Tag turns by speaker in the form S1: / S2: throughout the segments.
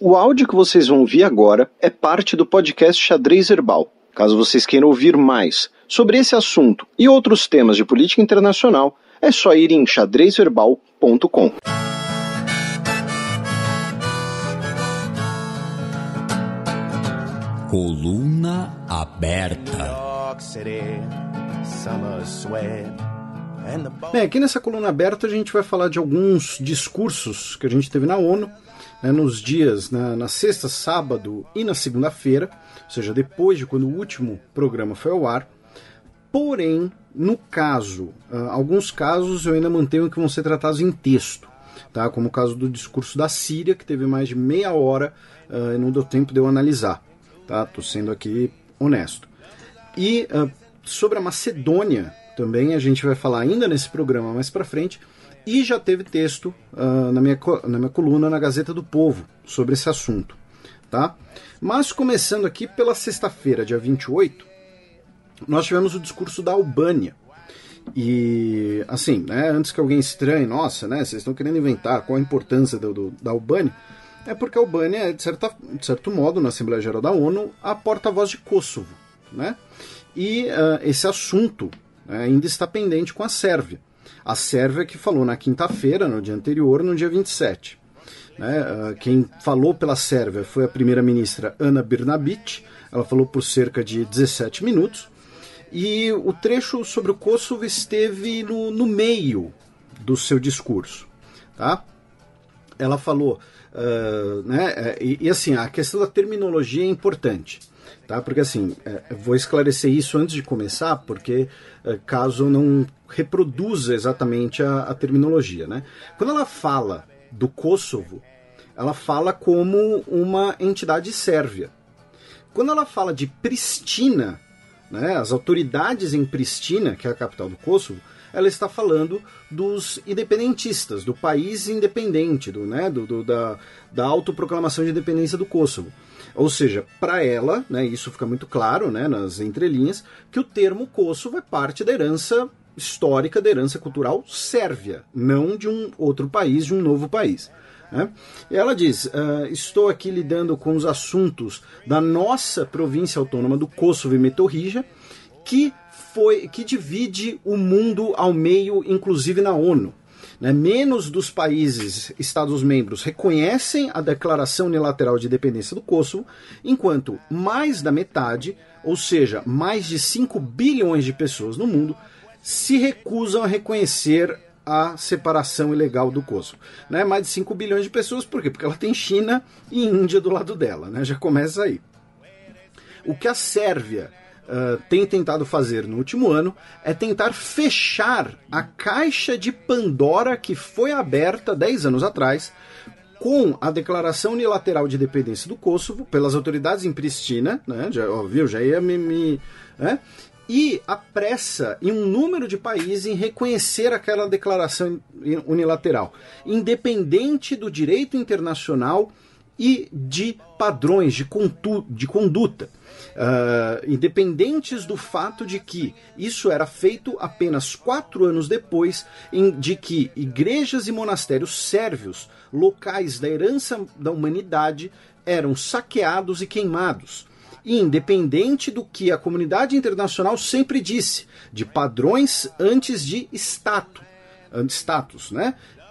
S1: O áudio que vocês vão ouvir agora é parte do podcast Xadrez Verbal. Caso vocês queiram ouvir mais sobre esse assunto e outros temas de política internacional, é só ir em xadrezverbal.com.
S2: Coluna aberta.
S3: Bem, aqui nessa coluna aberta a gente vai falar de alguns discursos que a gente teve na ONU, nos dias, na sexta, sábado e na segunda-feira, ou seja, depois de quando o último programa foi ao ar. Porém, no caso, alguns casos eu ainda mantenho que vão ser tratados em texto, tá? Como o caso do discurso da Síria, que teve mais de meia hora e não deu tempo de eu analisar. Tá? Tô sendo aqui honesto. E sobre a Macedônia também a gente vai falar ainda nesse programa mais pra frente, e já teve texto na minha coluna na Gazeta do Povo sobre esse assunto. Tá? Mas começando aqui pela sexta-feira, dia 28, nós tivemos o discurso da Albânia. E assim, antes que alguém estranhe, nossa, vocês estão querendo inventar qual a importância da Albânia, é porque a Albânia é, de certo modo, na Assembleia Geral da ONU, a porta-voz de Kosovo. E esse assunto ainda está pendente com a Sérvia. A Sérvia que falou na quinta-feira, no dia anterior, no dia 27. Quem falou pela Sérvia foi a primeira-ministra Ana Brnabić. Ela falou por cerca de 17 minutos. E o trecho sobre o Kosovo esteve no meio do seu discurso. Tá? Ela falou... E assim, a questão da terminologia é importante. Tá? Porque assim, vou esclarecer isso antes de começar, porque caso eu não reproduza exatamente a terminologia. Quando ela fala do Kosovo, ela fala como uma entidade sérvia. Quando ela fala de Pristina, as autoridades em Pristina, que é a capital do Kosovo, ela está falando dos independentistas, do país independente, da autoproclamação de independência do Kosovo. Ou seja, para ela, isso fica muito claro nas entrelinhas, que o termo Kosovo é parte da herança histórica, da herança cultural sérvia, não de um outro país, de um novo país. E ela diz, estou aqui lidando com os assuntos da nossa província autônoma do Kosovo e Metohija, que divide o mundo ao meio, inclusive na ONU. Menos dos países, Estados-membros, reconhecem a Declaração Unilateral de Independência do Kosovo, enquanto mais da metade, ou seja, mais de 5 bilhões de pessoas no mundo, se recusam a reconhecer a separação ilegal do Kosovo. Mais de 5 bilhões de pessoas, por quê? Porque ela tem China e Índia do lado dela, já começa aí. O que a Sérvia tem tentado fazer no último ano é tentar fechar a caixa de Pandora que foi aberta 10 anos atrás com a Declaração Unilateral de Independência do Kosovo pelas autoridades em Pristina, já ia e a pressa em um número de países em reconhecer aquela declaração unilateral, independente do direito internacional e de padrões de conduta, independentes do fato de que isso era feito apenas 4 anos depois de que igrejas e monastérios sérvios, locais da herança da humanidade, eram saqueados e queimados. E independente do que a comunidade internacional sempre disse, de padrões antes de status,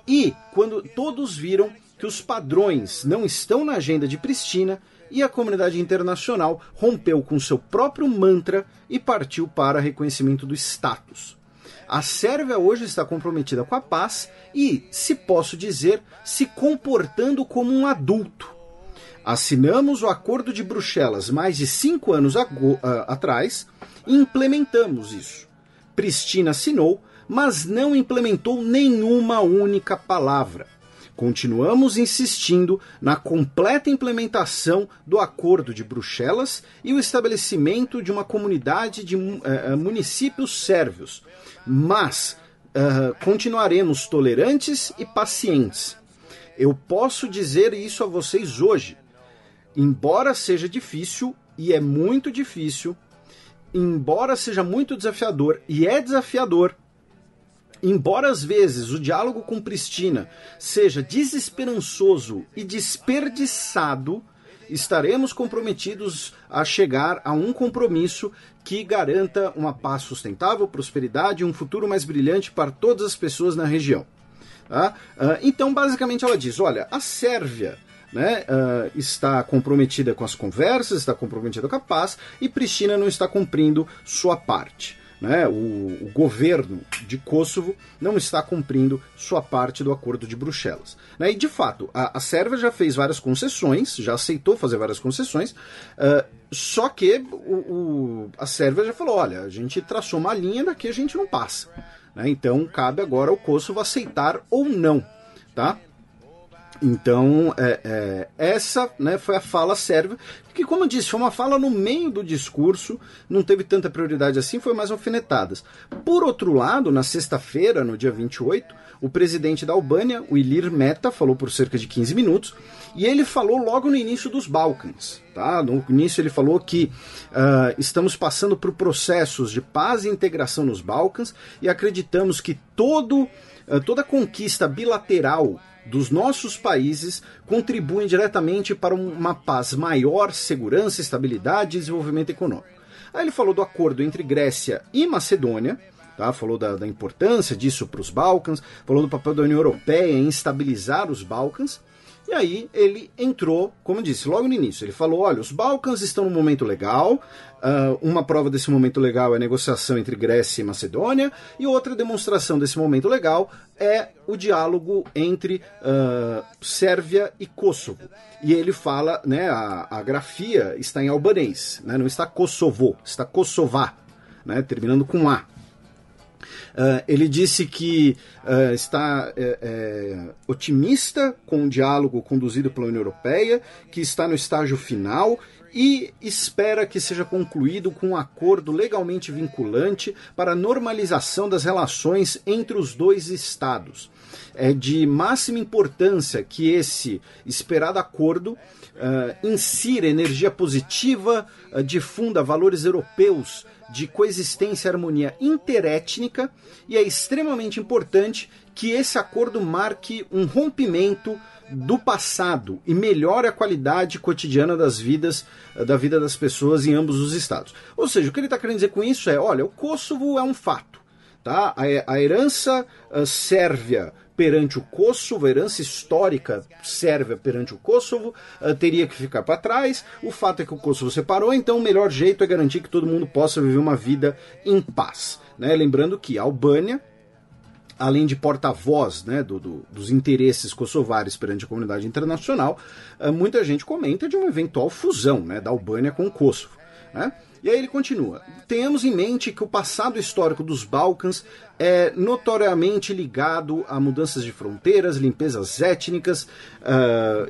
S3: E quando todos viram que os padrões não estão na agenda de Pristina e a comunidade internacional rompeu com seu próprio mantra e partiu para reconhecimento do status. A Sérvia hoje está comprometida com a paz e, se posso dizer, se comportando como um adulto. Assinamos o Acordo de Bruxelas mais de 5 anos atrás e implementamos isso. Pristina assinou, mas não implementou nenhuma única palavra. Continuamos insistindo na completa implementação do Acordo de Bruxelas e o estabelecimento de uma comunidade de municípios sérvios, mas continuaremos tolerantes e pacientes. Eu posso dizer isso a vocês hoje. Embora seja difícil, e é muito difícil, embora seja muito desafiador, e é desafiador, embora às vezes o diálogo com Pristina seja desesperançoso e desperdiçado, estaremos comprometidos a chegar a um compromisso que garanta uma paz sustentável, prosperidade e um futuro mais brilhante para todas as pessoas na região. Tá? Então, basicamente, ela diz, olha, a Sérvia, né, está comprometida com as conversas, está comprometida com a paz, e Pristina não está cumprindo sua parte. Né? O governo de Kosovo não está cumprindo sua parte do Acordo de Bruxelas. Né? E, de fato, a Sérvia já fez várias concessões, já aceitou fazer várias concessões, só que a Sérvia já falou, olha, a gente traçou uma linha, daqui a gente não passa. Né? Então, cabe agora ao Kosovo aceitar ou não. Tá? Então, essa, né, foi a fala sérvia, que, como eu disse, foi uma fala no meio do discurso, não teve tanta prioridade assim, foi mais alfinetadas. Por outro lado, na sexta-feira, no dia 28, o presidente da Albânia, o Ilir Meta, falou por cerca de 15 minutos, e ele falou logo no início dos Balcãs. Tá? No início ele falou que estamos passando por processos de paz e integração nos Balcãs, e acreditamos que toda conquista bilateral dos nossos países contribuem diretamente para uma paz maior, segurança, estabilidade e desenvolvimento econômico. Aí ele falou do acordo entre Grécia e Macedônia, tá? Falou da importância disso para os Balcãs, falou do papel da União Europeia em estabilizar os Balcãs, e aí ele entrou, como eu disse, logo no início, ele falou, olha, os Balcãs estão num momento legal, uma prova desse momento legal é a negociação entre Grécia e Macedônia, e outra demonstração desse momento legal é o diálogo entre Sérvia e Kosovo. E ele fala, né, a grafia está em albanês, né, não está Kosovo, está Kosová, né, terminando com A. Ele disse que está otimista com o diálogo conduzido pela União Europeia, que está no estágio final e espera que seja concluído com um acordo legalmente vinculante para a normalização das relações entre os dois estados. É de máxima importância que esse esperado acordo insira energia positiva, difunda valores europeus de coexistência e harmonia interétnica, e é extremamente importante que esse acordo marque um rompimento do passado e melhore a qualidade cotidiana da vida das pessoas em ambos os estados. Ou seja, o que ele está querendo dizer com isso é, olha, o Kosovo é um fato. Tá? A herança sérvia perante o Kosovo, a herança histórica sérvia perante o Kosovo, teria que ficar para trás. O fato é que o Kosovo separou, então o melhor jeito é garantir que todo mundo possa viver uma vida em paz. Né? Lembrando que a Albânia, além de porta-voz, né, dos interesses kosovares perante a comunidade internacional, muita gente comenta de uma eventual fusão, né, da Albânia com o Kosovo. Né? E aí ele continua, tenhamos em mente que o passado histórico dos Balcãs é notoriamente ligado a mudanças de fronteiras, limpezas étnicas,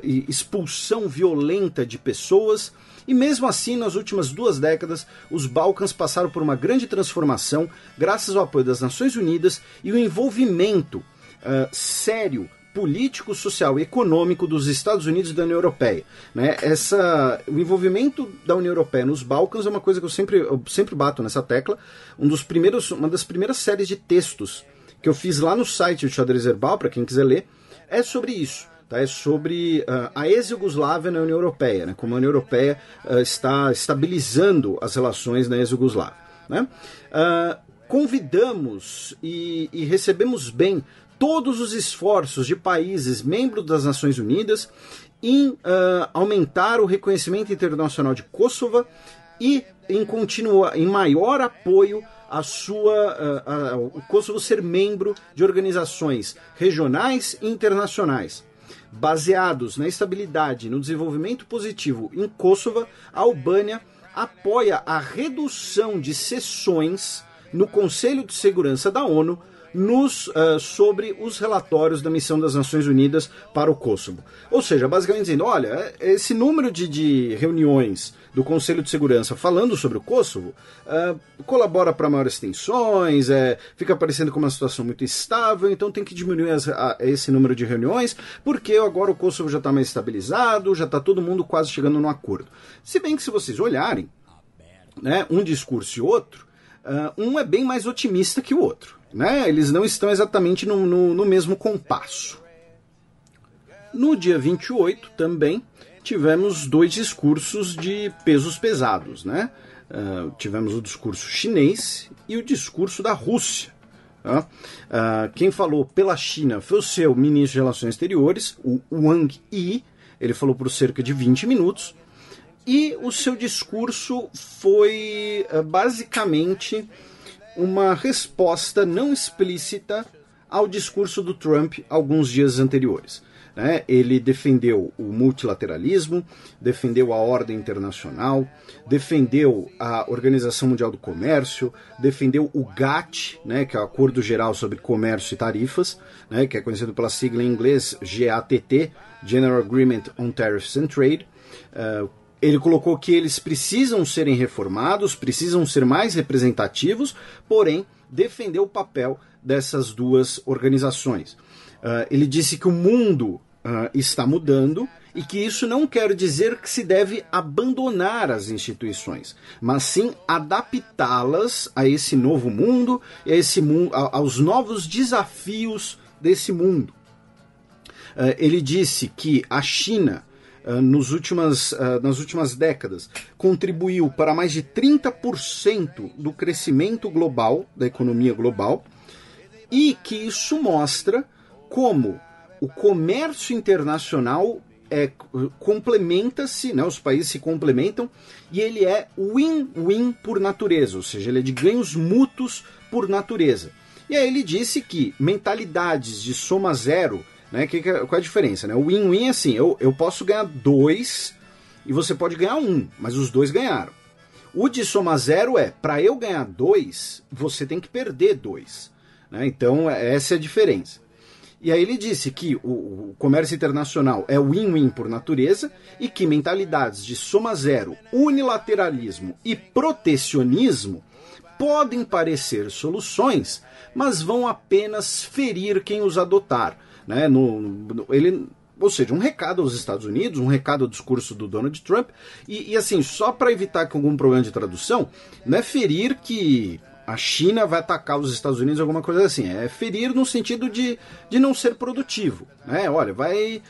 S3: e expulsão violenta de pessoas, e mesmo assim, nas últimas 2 décadas, os Balcãs passaram por uma grande transformação graças ao apoio das Nações Unidas e o envolvimento sério, político, social e econômico dos Estados Unidos e da União Europeia. Né? O envolvimento da União Europeia nos Balcãs é uma coisa que eu sempre bato nessa tecla. Uma das primeiras séries de textos que eu fiz lá no site do Xadrez Herbal, para quem quiser ler, é sobre isso. Tá? É sobre a ex-Iugoslávia na União Europeia, né? Como a União Europeia está estabilizando as relações na ex-Iugoslávia. Né? Convidamos e recebemos bem todos os esforços de países membros das Nações Unidas em aumentar o reconhecimento internacional de Kosovo e em maior apoio o Kosovo ser membro de organizações regionais e internacionais. Baseados na estabilidade e no desenvolvimento positivo em Kosovo, a Albânia apoia a redução de sessões no Conselho de Segurança da ONU sobre os relatórios da Missão das Nações Unidas para o Kosovo. Ou seja, basicamente dizendo, olha, esse número de reuniões do Conselho de Segurança falando sobre o Kosovo colabora para maiores tensões, fica parecendo como uma situação muito instável, então tem que diminuir esse número de reuniões, porque agora o Kosovo já está mais estabilizado, já está todo mundo quase chegando num acordo. Se bem que se vocês olharem, né, um discurso e outro, um é bem mais otimista que o outro, né? Eles não estão exatamente no mesmo compasso. No dia 28 também tivemos 2 discursos de pesos pesados, né? Tivemos o discurso chinês e o discurso da Rússia. Tá? Quem falou pela China foi o seu ministro de Relações Exteriores, o Wang Yi. Ele falou por cerca de 20 minutos. E o seu discurso foi basicamente uma resposta não explícita ao discurso do Trump alguns dias anteriores. Né? Ele defendeu o multilateralismo, defendeu a ordem internacional, defendeu a Organização Mundial do Comércio, defendeu o GATT, né, que é o Acordo Geral sobre Comércio e Tarifas, né, que é conhecido pela sigla em inglês GATT, General Agreement on Tariffs and Trade. Ele colocou que eles precisam serem reformados, precisam ser mais representativos, porém defendeu o papel dessas 2 organizações. Ele disse que o mundo está mudando e que isso não quer dizer que se deve abandonar as instituições, mas sim adaptá-las a esse novo mundo e aos novos desafios desse mundo. Ele disse que a China, nas últimas décadas, contribuiu para mais de 30% do crescimento global, da economia global, e que isso mostra como o comércio internacional complementa-se, né, os países se complementam, e ele é win-win por natureza, ou seja, ele é de ganhos mútuos por natureza. E aí ele disse que mentalidades de soma zero, né, qual é a diferença? Né? O win-win é assim, eu posso ganhar 2 e você pode ganhar 1, mas os 2 ganharam. O de soma zero é, para eu ganhar 2, você tem que perder 2. Né? Então essa é a diferença. E aí ele disse que o comércio internacional é win-win por natureza e que mentalidades de soma zero, unilateralismo e protecionismo podem parecer soluções, mas vão apenas ferir quem os adotar. Né? Ou seja, um recado aos Estados Unidos, um recado ao discurso do Donald Trump, e assim, só para evitar que algum problema de tradução, não é ferir que a China vai atacar os Estados Unidos, alguma coisa assim. É ferir no sentido de não ser produtivo. Né? Olha, vai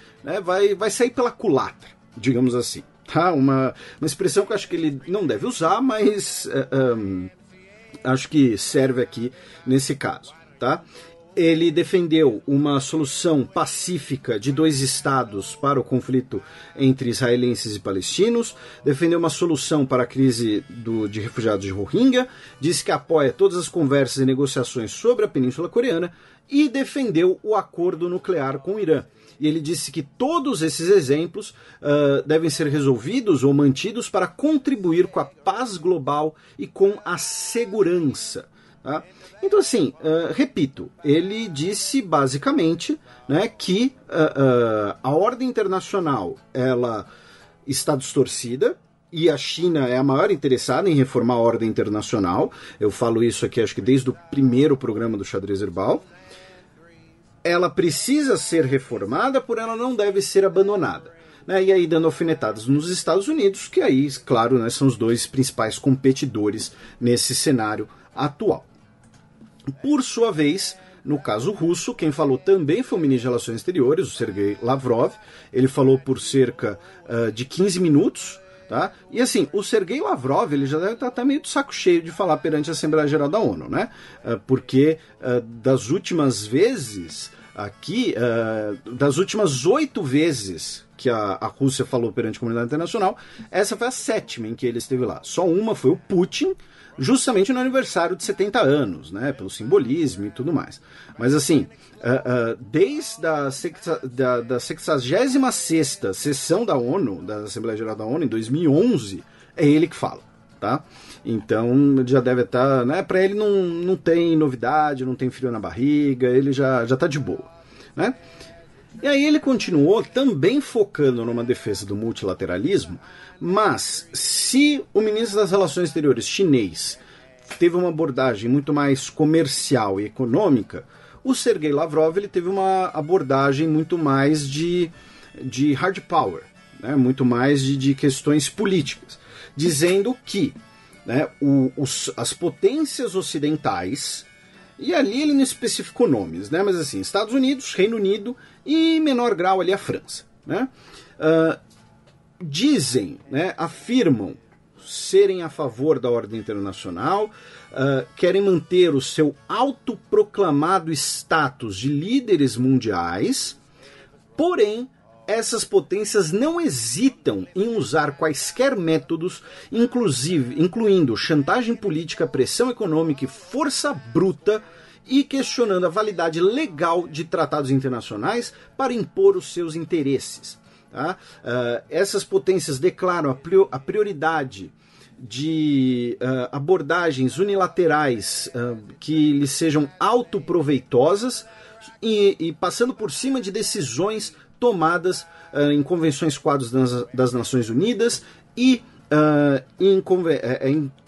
S3: sair pela culatra, digamos assim. Tá? Uma expressão que eu acho que ele não deve usar, mas acho que serve aqui nesse caso. Tá? Ele defendeu uma solução pacífica de 2 estados para o conflito entre israelenses e palestinos, defendeu uma solução para a crise de refugiados de Rohingya, disse que apoia todas as conversas e negociações sobre a Península Coreana e defendeu o acordo nuclear com o Irã. E ele disse que todos esses exemplos devem ser resolvidos ou mantidos para contribuir com a paz global e com a segurança. Tá? Então, assim, repito, ele disse basicamente, né, que a ordem internacional ela está distorcida e a China é a maior interessada em reformar a ordem internacional. Eu falo isso aqui, acho que desde o primeiro programa do Xadrez Herbal. Ela precisa ser reformada, porém ela não deve ser abandonada. Né? E aí dando alfinetadas nos Estados Unidos, que aí, claro, né, são os 2 principais competidores nesse cenário atual. Por sua vez, no caso russo, quem falou também foi o ministro de Relações Exteriores, o Sergei Lavrov. Ele falou por cerca de 15 minutos. Tá? E assim, o Sergei Lavrov ele já deve estar meio de saco cheio de falar perante a Assembleia Geral da ONU, né? Porque das últimas vezes aqui, das últimas 8 vezes que a Rússia falou perante a comunidade internacional, essa foi a 7ª em que ele esteve lá. Só uma foi o Putin, justamente no aniversário de 70 anos, né, pelo simbolismo e tudo mais. Mas assim, desde a da 66ª sessão da ONU, da Assembleia Geral da ONU, em 2011, é ele que fala, tá? Então já deve estar, né, para ele não tem novidade, não tem frio na barriga, ele já está de boa, né? E aí ele continuou também focando numa defesa do multilateralismo, mas se o ministro das Relações Exteriores chinês teve uma abordagem muito mais comercial e econômica, o Sergei Lavrov ele teve uma abordagem muito mais de hard power, né? Muito mais de questões políticas, dizendo que né, as potências ocidentais, e ali ele não especificou nomes, né, mas assim, Estados Unidos, Reino Unido e, em menor grau, ali a França, né, dizem, né, afirmam serem a favor da ordem internacional, querem manter o seu autoproclamado status de líderes mundiais, porém, essas potências não hesitam em usar quaisquer métodos, incluindo chantagem política, pressão econômica e força bruta, e questionando a validade legal de tratados internacionais para impor os seus interesses. Tá? Essas potências declaram a prioridade de abordagens unilaterais que lhes sejam autoproveitosas e passando por cima de decisões tomadas em convenções quadros das Nações Unidas e em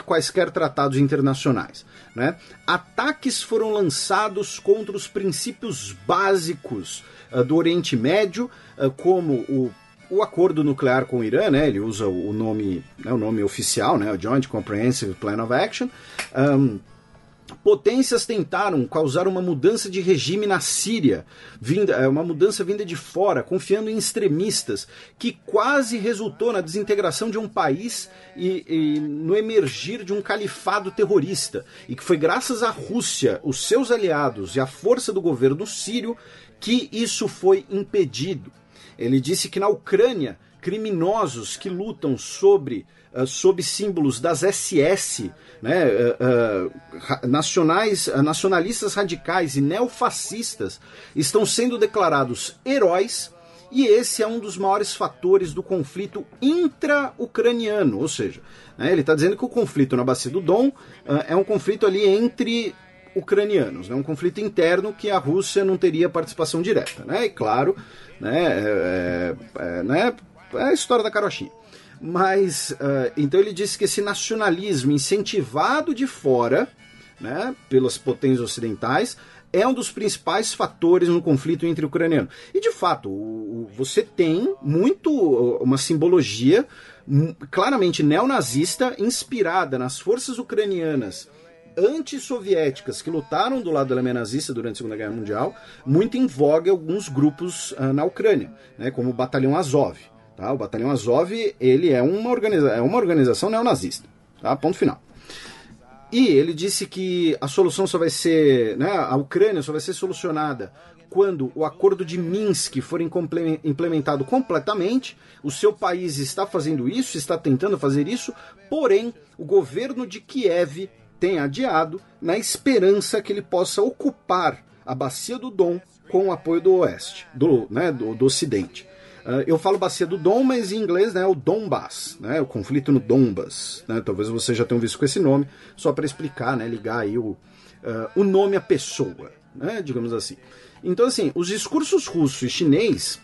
S3: quaisquer tratados internacionais. Né? Ataques foram lançados contra os princípios básicos do Oriente Médio, como o acordo nuclear com o Irã, né? Ele usa o nome oficial, né? O Joint Comprehensive Plan of Action. Potências tentaram causar uma mudança de regime na Síria, uma mudança vinda de fora, confiando em extremistas, que quase resultou na desintegração de um país e no emergir de um califado terrorista, e que foi graças à Rússia, os seus aliados e à força do governo sírio que isso foi impedido. Ele disse que na Ucrânia, criminosos que lutam sob símbolos das SS, né, nacionalistas radicais e neofascistas, estão sendo declarados heróis, e esse é um dos maiores fatores do conflito intra-ucraniano, ou seja, né, ele está dizendo que o conflito na Bacia do Don é um conflito ali entre ucranianos, né, um conflito interno que a Rússia não teria participação direta, né, e claro, né, é a história da carochinha. Mas, então ele disse que esse nacionalismo incentivado de fora, né, pelas potências ocidentais, é um dos principais fatores no conflito entre ucranianos. E, de fato, você tem uma simbologia claramente neonazista, inspirada nas forças ucranianas antissoviéticas que lutaram do lado da Alemanha nazista durante a Segunda Guerra Mundial, muito em voga alguns grupos na Ucrânia, né, como o Batalhão Azov. Tá? O Batalhão Azov ele é uma organização neonazista. Tá? Ponto final. E ele disse que a solução só vai ser, né, a Ucrânia só vai ser solucionada quando o acordo de Minsk for implementado completamente. O seu país está fazendo isso, está tentando fazer isso, porém o governo de Kiev tem adiado na esperança que ele possa ocupar a Bacia do Don com o apoio do Oeste, do Ocidente. Eu falo Bacia do Don, mas em inglês, né, o Donbass, né, o conflito no Donbass. Né, talvez você já tenha visto com esse nome, só para explicar, né, ligar aí o nome à pessoa, né, digamos assim. Então, assim, os discursos russo e chinês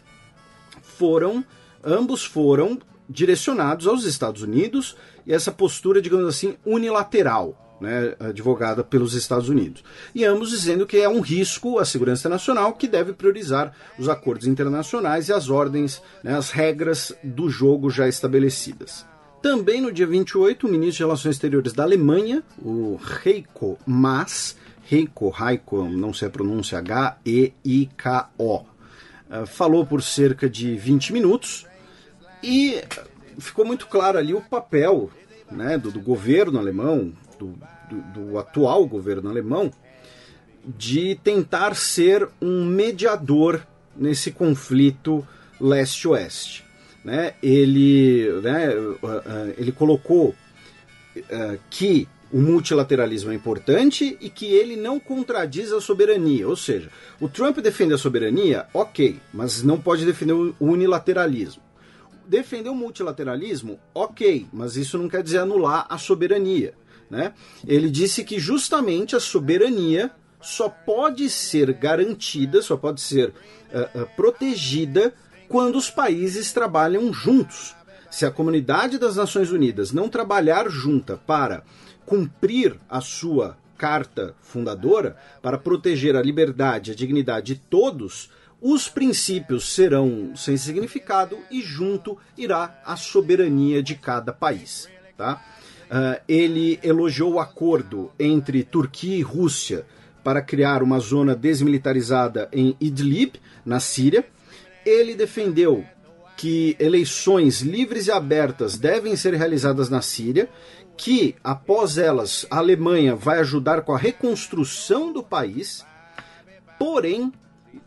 S3: ambos foram direcionados aos Estados Unidos, e essa postura, digamos assim, unilateral, né, advogada pelos Estados Unidos. E ambos dizendo que é um risco à segurança nacional, que deve priorizar os acordos internacionais e as ordens, né, as regras do jogo já estabelecidas. Também no dia 28, o ministro de Relações Exteriores da Alemanha, o Heiko Maas, Heiko, não sei a pronúncia, H-E-I-K-O, falou por cerca de 20 minutos e ficou muito claro ali o papel, né, do governo alemão, do atual governo alemão, de tentar ser um mediador nesse conflito leste-oeste. Né? Ele colocou que o multilateralismo é importante e que ele não contradiz a soberania. Ou seja, o Trump defende a soberania, ok, mas não pode defender o unilateralismo. Defender o multilateralismo, ok, mas isso não quer dizer anular a soberania. Né? Ele disse que justamente a soberania só pode ser garantida, só pode ser protegida quando os países trabalham juntos. Se a comunidade das Nações Unidas não trabalhar junta para cumprir a sua carta fundadora, para proteger a liberdade e a dignidade de todos, os princípios serão sem significado e junto irá a soberania de cada país. Tá? Ele elogiou o acordo entre Turquia e Rússia para criar uma zona desmilitarizada em Idlib, na Síria. Ele defendeu que eleições livres e abertas devem ser realizadas na Síria, que após elas a Alemanha vai ajudar com a reconstrução do país, porém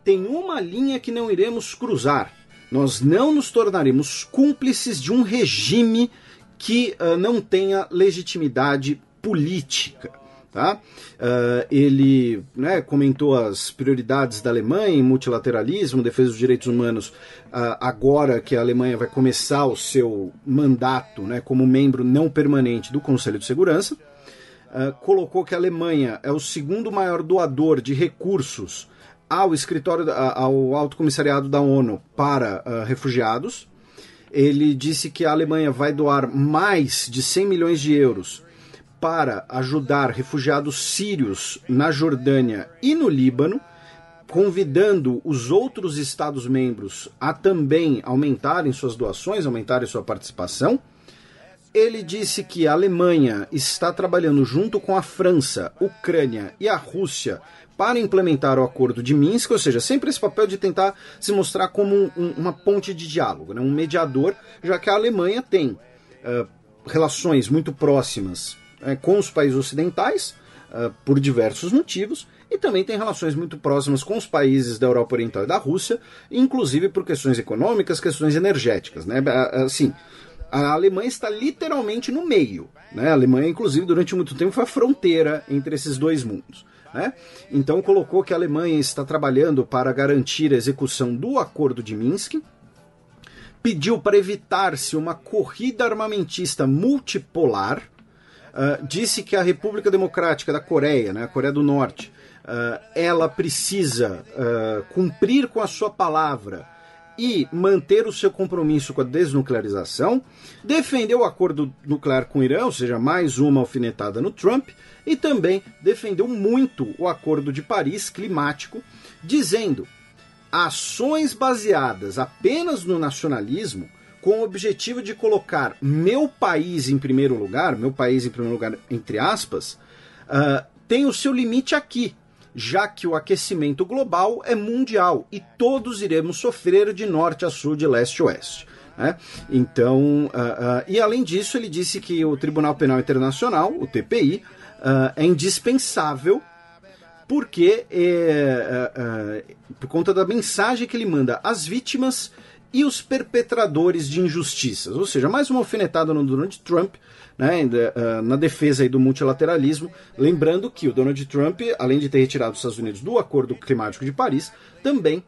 S3: tem uma linha que não iremos cruzar. Nós não nos tornaremos cúmplices de um regime que não tenha legitimidade política. Tá? Ele comentou as prioridades da Alemanha em multilateralismo, defesa dos direitos humanos, agora que a Alemanha vai começar o seu mandato como membro não permanente do Conselho de Segurança. Colocou que a Alemanha é o segundo maior doador de recursos ao Alto Comissariado da ONU para refugiados. Ele disse que a Alemanha vai doar mais de 100 milhões de euros para ajudar refugiados sírios na Jordânia e no Líbano, convidando os outros Estados-membros a também aumentarem suas doações, aumentarem sua participação. Ele disse que a Alemanha está trabalhando junto com a França, Ucrânia e a Rússia para implementar o acordo de Minsk, ou seja, sempre esse papel de tentar se mostrar como uma ponte de diálogo, um mediador, já que a Alemanha tem relações muito próximas com os países ocidentais, por diversos motivos, e também tem relações muito próximas com os países da Europa Oriental e da Rússia, inclusive por questões econômicas, questões energéticas. Assim, a Alemanha está literalmente no meio. A Alemanha, inclusive, durante muito tempo foi a fronteira entre esses dois mundos. Então colocou que a Alemanha está trabalhando para garantir a execução do Acordo de Minsk, pediu para evitar-se uma corrida armamentista multipolar, disse que a República Democrática da Coreia, a Coreia do Norte, ela precisa cumprir com a sua palavra e manter o seu compromisso com a desnuclearização, defendeu o acordo nuclear com o Irã, ou seja, mais uma alfinetada no Trump, e também defendeu muito o Acordo de Paris climático, dizendo ações baseadas apenas no nacionalismo, com o objetivo de colocar meu país em primeiro lugar entre aspas, tem o seu limite aqui, já que o aquecimento global é mundial e todos iremos sofrer de norte a sul, de leste a oeste. Então, e além disso, ele disse que o Tribunal Penal Internacional, o TPI, é indispensável porque por conta da mensagem que ele manda às vítimas e os perpetradores de injustiças. Ou seja, mais uma alfinetada no Donald Trump, na defesa aí do multilateralismo, lembrando que o Donald Trump, além de ter retirado os Estados Unidos do Acordo Climático de Paris, também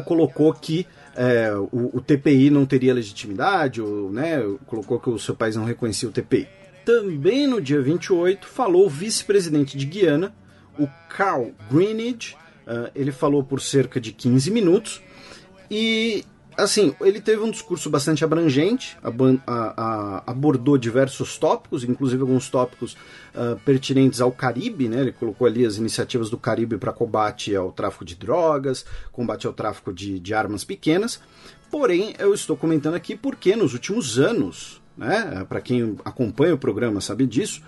S3: colocou que o TPI não teria legitimidade, colocou que o seu país não reconhecia o TPI. Também no dia 28 falou o vice-presidente de Guiana, o Carl Greenidge. Ele falou por cerca de 15 minutos e, assim, ele teve um discurso bastante abrangente, abordou diversos tópicos, inclusive alguns tópicos pertinentes ao Caribe, Ele colocou ali as iniciativas do Caribe para combate ao tráfico de drogas, combate ao tráfico de armas pequenas. Porém, eu estou comentando aqui porque nos últimos anos, para quem acompanha o programa sabe disso,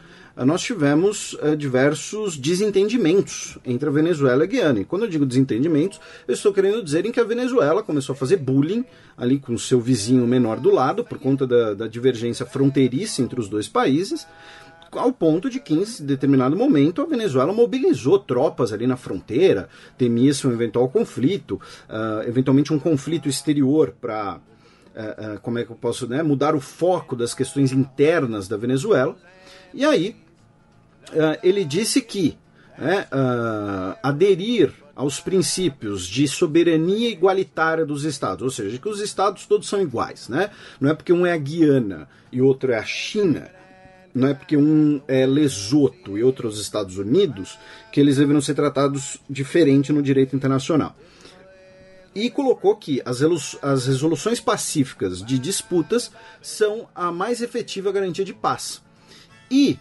S3: nós tivemos diversos desentendimentos entre a Venezuela e a Guiana. E quando eu digo desentendimentos, eu estou querendo dizer em que a Venezuela começou a fazer bullying ali com o seu vizinho menor do lado, por conta da divergência fronteiriça entre os dois países, ao ponto de que, em determinado momento, a Venezuela mobilizou tropas ali na fronteira, temia-se um eventual conflito, eventualmente um conflito exterior para, como é que eu posso mudar o foco das questões internas da Venezuela. E aí, ele disse que aderir aos princípios de soberania igualitária dos estados, ou seja, que os estados todos são iguais, Não é porque um é a Guiana e outro é a China, não é porque um é Lesoto e outro os Estados Unidos, que eles deveriam ser tratados diferente no direito internacional. E colocou que as resoluções pacíficas de disputas são a mais efetiva garantia de paz. E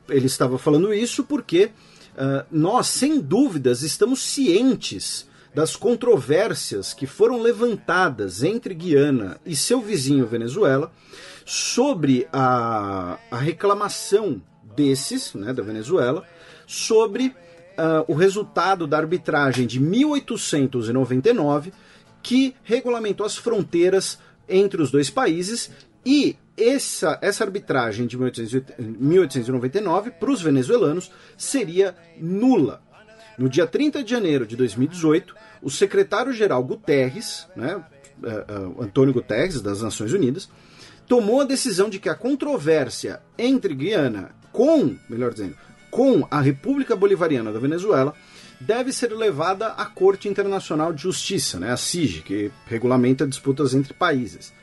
S3: ele estava falando isso porque nós, sem dúvidas, estamos cientes das controvérsias que foram levantadas entre Guiana e seu vizinho Venezuela sobre a reclamação desses, né, da Venezuela, sobre o resultado da arbitragem de 1899, que regulamentou as fronteiras entre os dois países, e essa arbitragem de 1899 para os venezuelanos seria nula. No dia 30 de janeiro de 2018, o secretário-geral Guterres, né, Antônio Guterres, das Nações Unidas, tomou a decisão de que a controvérsia entre Guiana com a República Bolivariana da Venezuela deve ser levada à Corte Internacional de Justiça, né, a CIJ, que regulamenta disputas entre países.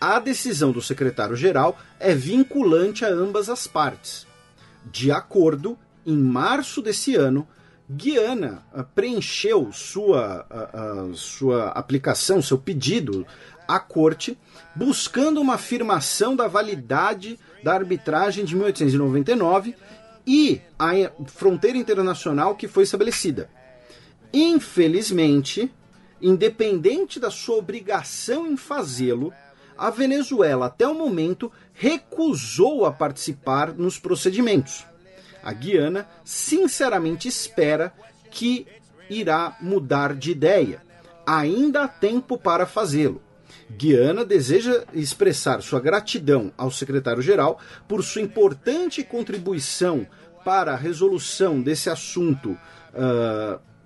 S3: A decisão do secretário-geral é vinculante a ambas as partes. De acordo, em março desse ano, Guiana preencheu sua aplicação, seu pedido à Corte, buscando uma afirmação da validade da arbitragem de 1899 e a fronteira internacional que foi estabelecida. Infelizmente, independente da sua obrigação em fazê-lo, a Venezuela, até o momento, recusou a participar nos procedimentos. A Guiana, sinceramente, espera que irá mudar de ideia. Ainda há tempo para fazê-lo. Guiana deseja expressar sua gratidão ao secretário-geral por sua importante contribuição para a resolução desse assunto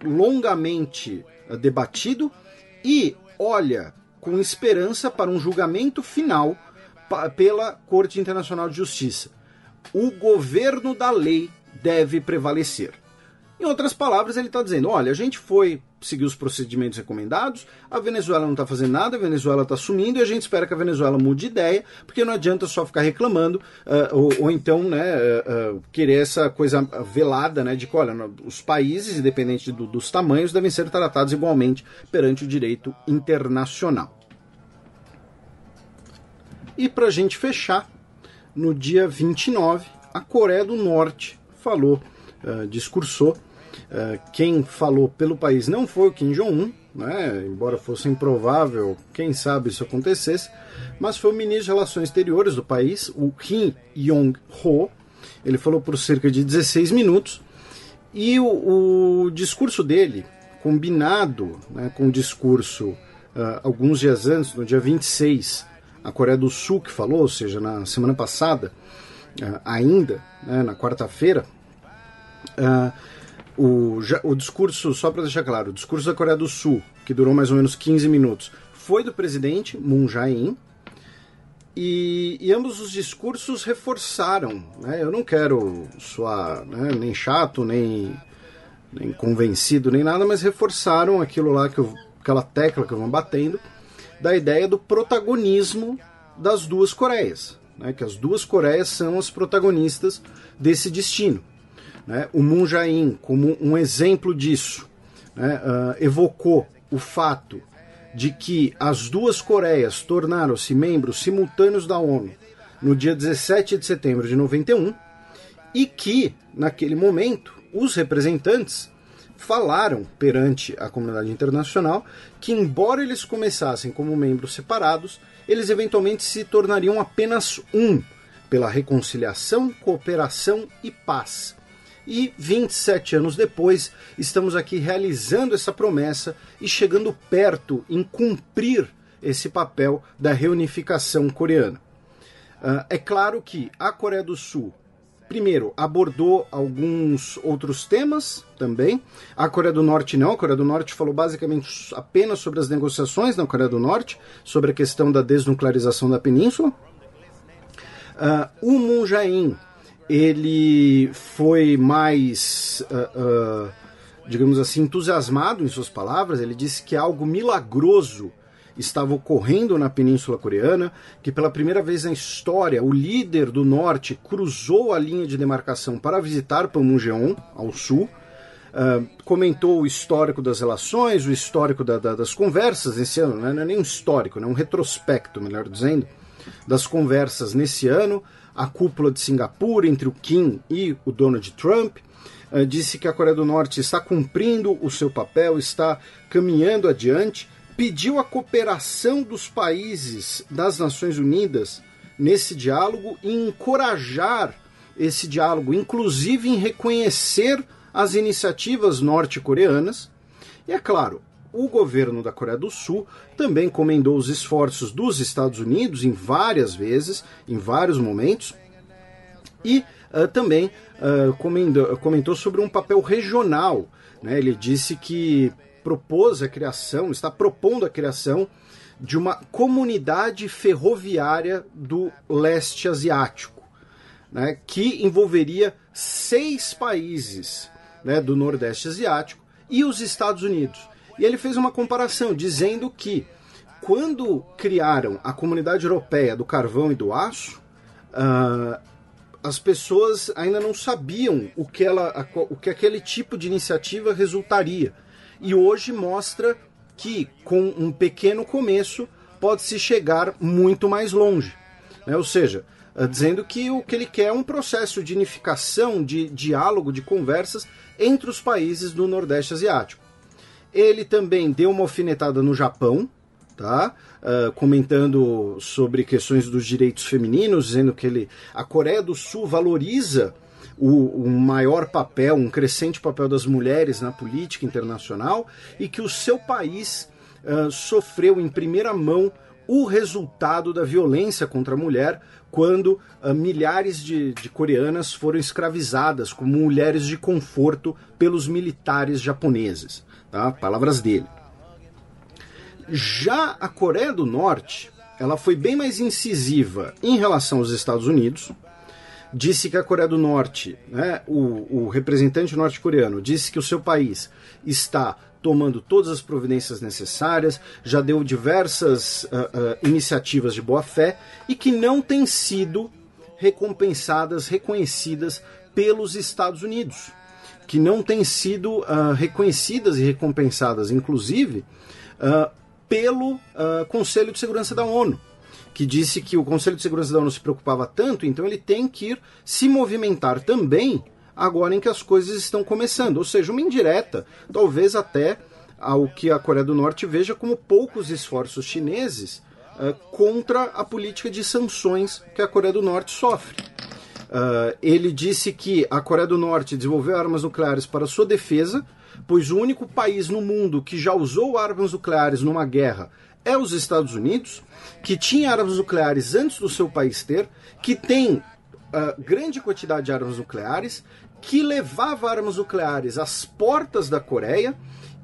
S3: longamente debatido e olha com esperança para um julgamento final pela Corte Internacional de Justiça. O governo da lei deve prevalecer. Em outras palavras, ele está dizendo, olha, a gente foi seguir os procedimentos recomendados, a Venezuela não está fazendo nada, a Venezuela está sumindo e a gente espera que a Venezuela mude de ideia, porque não adianta só ficar reclamando ou então, né, querer essa coisa velada, né, de que, olha, os países, independente dos tamanhos, devem ser tratados igualmente perante o direito internacional. E para a gente fechar, no dia 29, a Coreia do Norte falou, discursou. Quem falou pelo país não foi o Kim Jong-un, né, embora fosse improvável, quem sabe isso acontecesse, mas foi o ministro de Relações Exteriores do país, o Kim Yong-ho. Ele falou por cerca de 16 minutos e o discurso dele, combinado, né, com o discurso alguns dias antes, no dia 26, a Coreia do Sul que falou, ou seja, na semana passada, ainda, né, na quarta-feira, o discurso, só para deixar claro, o discurso da Coreia do Sul, que durou mais ou menos 15 minutos, foi do presidente Moon Jae-in, e ambos os discursos reforçaram, né, eu não quero soar, né, nem chato, nem convencido, nem nada, mas reforçaram aquilo lá, aquela tecla que eu vou batendo, da ideia do protagonismo das duas Coreias, né, que as duas Coreias são as protagonistas desse destino. Né, o Moon Jae-in, como um exemplo disso, né, evocou o fato de que as duas Coreias tornaram-se membros simultâneos da ONU no dia 17 de setembro de 91 e que, naquele momento, os representantes falaram perante a comunidade internacional que, embora eles começassem como membros separados, eles eventualmente se tornariam apenas um, pela reconciliação, cooperação e paz. E 27 anos depois, estamos aqui realizando essa promessa e chegando perto em cumprir esse papel da reunificação coreana. É claro que a Coreia do Sul, primeiro, abordou alguns outros temas também. A Coreia do Norte não. A Coreia do Norte falou basicamente apenas sobre as negociações na Coreia do Norte, sobre a questão da desnuclearização da península. O Moon Jae-in, ele foi mais, digamos assim, entusiasmado em suas palavras. Ele disse que algo milagroso estava ocorrendo na Península Coreana, que pela primeira vez na história o líder do Norte cruzou a linha de demarcação para visitar Panmunjeon, ao sul. Comentou o histórico das relações, o histórico das conversas nesse ano, né? Não é nem um histórico, né? Um retrospecto, melhor dizendo, das conversas nesse ano, a cúpula de Singapura entre o Kim e o Donald Trump. disse que a Coreia do Norte está cumprindo o seu papel, está caminhando adiante, pediu a cooperação dos países das Nações Unidas nesse diálogo e encorajar esse diálogo, inclusive em reconhecer as iniciativas norte-coreanas. E é claro, o governo da Coreia do Sul também comendou os esforços dos Estados Unidos em várias vezes, em vários momentos, e também comentou sobre um papel regional. Né? Ele disse que está propondo a criação de uma comunidade ferroviária do leste asiático, né? Que envolveria 6 países, né, do Nordeste Asiático e os Estados Unidos. E ele fez uma comparação, dizendo que quando criaram a Comunidade Europeia do Carvão e do Aço, as pessoas ainda não sabiam o que aquele tipo de iniciativa resultaria. E hoje mostra que, com um pequeno começo, pode-se chegar muito mais longe. Né? Ou seja, dizendo que o que ele quer é um processo de unificação, de diálogo, de conversas entre os países do Nordeste Asiático. Ele também deu uma alfinetada no Japão, tá? Comentando sobre questões dos direitos femininos, dizendo que a Coreia do Sul valoriza o maior papel, um crescente papel das mulheres na política internacional e que o seu país sofreu em primeira mão o resultado da violência contra a mulher quando milhares de coreanas foram escravizadas como mulheres de conforto pelos militares japoneses. Tá? Palavras dele. Já a Coreia do Norte, ela foi bem mais incisiva em relação aos Estados Unidos. Disse que a Coreia do Norte, né, o representante norte-coreano, disse que o seu país está tomando todas as providências necessárias, já deu diversas iniciativas de boa-fé e que não têm sido reconhecidas pelos Estados Unidos, que não têm sido reconhecidas e recompensadas, inclusive, pelo Conselho de Segurança da ONU, que disse que o Conselho de Segurança da ONU se preocupava tanto, então ele tem que ir se movimentar também agora em que as coisas estão começando. Ou seja, uma indireta, talvez até ao que a Coreia do Norte veja como poucos esforços chineses contra a política de sanções que a Coreia do Norte sofre. Ele disse que a Coreia do Norte desenvolveu armas nucleares para sua defesa, pois o único país no mundo que já usou armas nucleares numa guerra é os Estados Unidos, que tinha armas nucleares antes do seu país ter, que tem grande quantidade de armas nucleares, que levava armas nucleares às portas da Coreia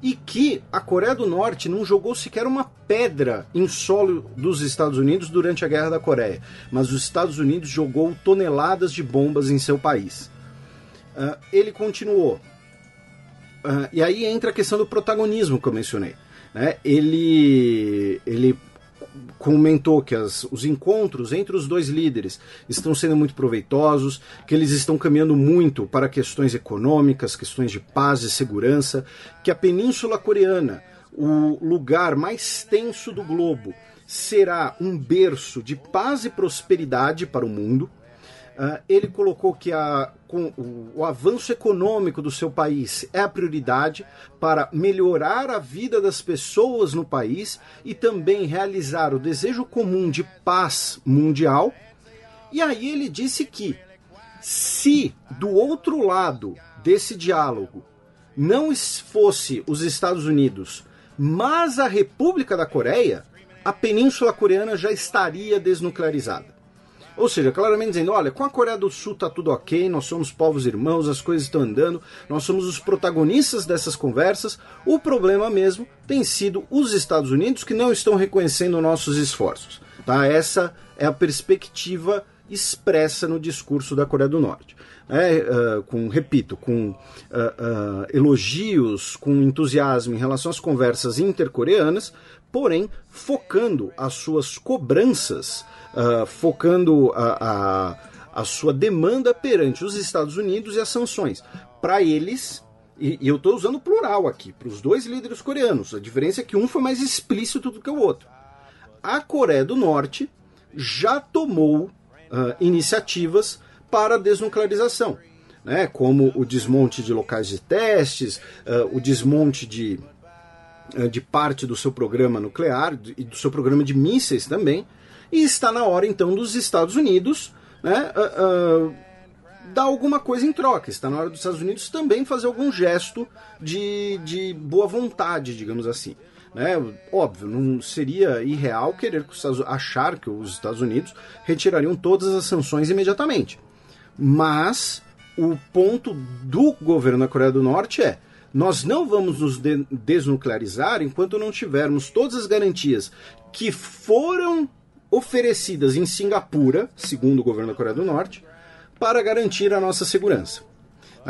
S3: e que a Coreia do Norte não jogou sequer uma pedra em solo dos Estados Unidos durante a Guerra da Coreia, mas os Estados Unidos jogou toneladas de bombas em seu país. Ele continuou. E aí entra a questão do protagonismo que eu mencionei. Né? Ele comentou que os encontros entre os dois líderes estão sendo muito proveitosos, que eles estão caminhando muito para questões econômicas, questões de paz e segurança, que a Península Coreana, o lugar mais tenso do globo, será um berço de paz e prosperidade para o mundo. Ele colocou que o avanço econômico do seu país é a prioridade para melhorar a vida das pessoas no país e também realizar o desejo comum de paz mundial. E aí ele disse que se do outro lado desse diálogo não fosse os Estados Unidos, mas a República da Coreia, a Península Coreana já estaria desnuclearizada. Ou seja, claramente dizendo, olha, com a Coreia do Sul tá tudo ok, nós somos povos irmãos, as coisas estão andando, nós somos os protagonistas dessas conversas, o problema mesmo tem sido os Estados Unidos que não estão reconhecendo nossos esforços. Tá? Essa é a perspectiva expressa no discurso da Coreia do Norte. Com elogios, com entusiasmo em relação às conversas intercoreanas, porém focando as suas cobranças, focando a sua demanda perante os Estados Unidos e as sanções. Para eles, e eu estou usando plural aqui, para os dois líderes coreanos, a diferença é que um foi mais explícito do que o outro. A Coreia do Norte já tomou iniciativas para a desnuclearização. né, como o desmonte de locais de testes, o desmonte de parte do seu programa nuclear e do seu programa de mísseis também, e está na hora então dos Estados Unidos, né, dar alguma coisa em troca. Está na hora dos Estados Unidos também fazer algum gesto de boa vontade, digamos assim. Né? Óbvio, não seria irreal achar que os Estados Unidos retirariam todas as sanções imediatamente. Mas o ponto do governo da Coreia do Norte é: nós não vamos nos desnuclearizar enquanto não tivermos todas as garantias que foram oferecidas em Singapura, segundo o governo da Coreia do Norte, para garantir a nossa segurança.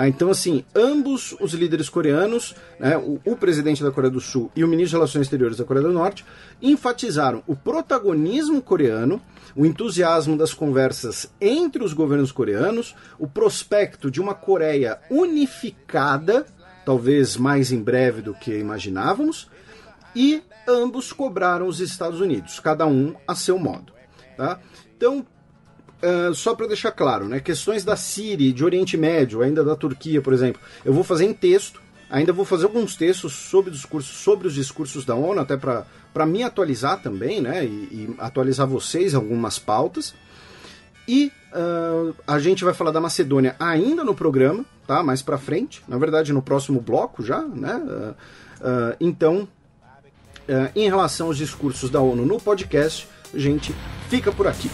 S3: Então, assim, ambos os líderes coreanos, né, o presidente da Coreia do Sul e o ministro de Relações Exteriores da Coreia do Norte, enfatizaram o protagonismo coreano, o entusiasmo das conversas entre os governos coreanos, o prospecto de uma Coreia unificada, talvez mais em breve do que imaginávamos, e ambos cobraram os Estados Unidos, cada um a seu modo. Tá? Então, só para deixar claro, né, questões da Síria, de Oriente Médio, ainda da Turquia, por exemplo, eu vou fazer em texto, ainda vou fazer alguns textos sobre os discursos da ONU, até para me atualizar também, né, e atualizar vocês algumas pautas. E a gente vai falar da Macedônia ainda no programa, tá, mais para frente, na verdade no próximo bloco já, né, então, em relação aos discursos da ONU no podcast, a gente fica por aqui.